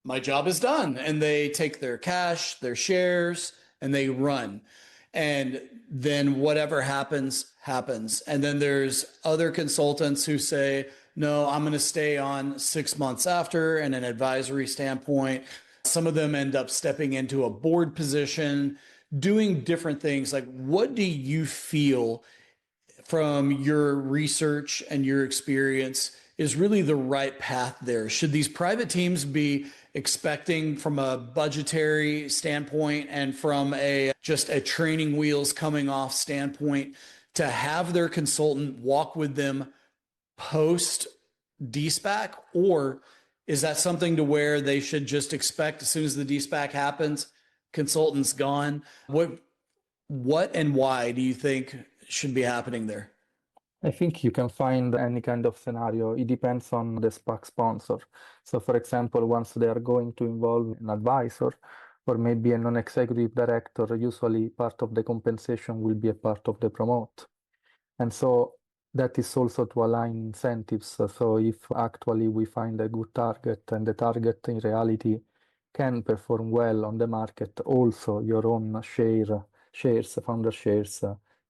my job is done. And they take their cash, their shares, and they run. And then whatever happens, happens. And then there's other consultants who say, no, I'm going to stay on 6 months after and an advisory standpoint. Some of them end up stepping into a board position, doing different things. Like, what do you feel from your research and your experience is really the right path there? Should these private teams be expecting from a budgetary standpoint and from just a training wheels coming off standpoint to have their consultant walk with them post DESPAC, or is that something to where they should just expect as soon as the DESPAC happens, consultant's gone? What and why do you think should be happening there? I think you can find any kind of scenario. It depends on the SPAC sponsor. So for example, once they are going to involve an advisor or maybe a non-executive director, usually part of the compensation will be a part of the promote. And so that is also to align incentives. So if actually we find a good target and the target in reality can perform well on the market, also your own shares, founder shares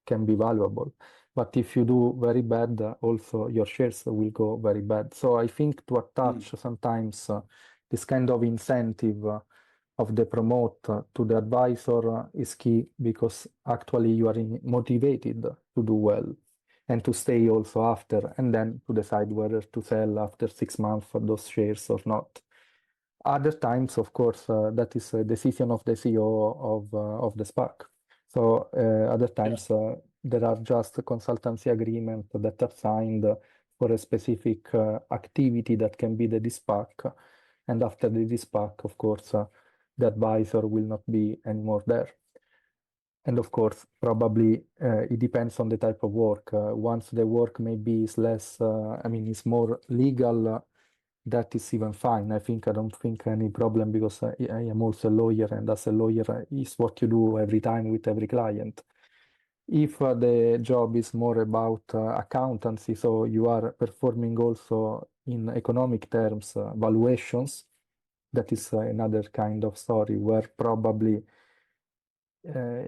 can be valuable. But if you do very bad, also your shares will go very bad. So I think to attach sometimes this kind of incentive of the promote to the advisor is key, because actually you are motivated to do well and to stay also after, and then to decide whether to sell after 6 months for those shares or not. Other times, of course, that is a decision of the CEO of the SPAC. So other times there are just consultancy agreements that are signed for a specific activity that can be the DESPAC. And after the DESPAC, of course, the advisor will not be anymore there. And of course, probably it depends on the type of work. Once the work maybe is less, is more legal, that is even fine. I don't think any problem, because I am also a lawyer, and as a lawyer, is what you do every time with every client. If the job is more about accountancy, so you are performing also in economic terms valuations, that is another kind of story where probably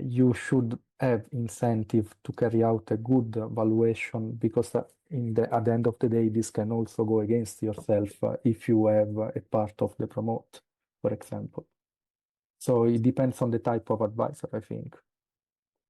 you should have incentive to carry out a good valuation, because at the end of the day, this can also go against yourself if you have a part of the promote, for example. So it depends on the type of advisor, I think.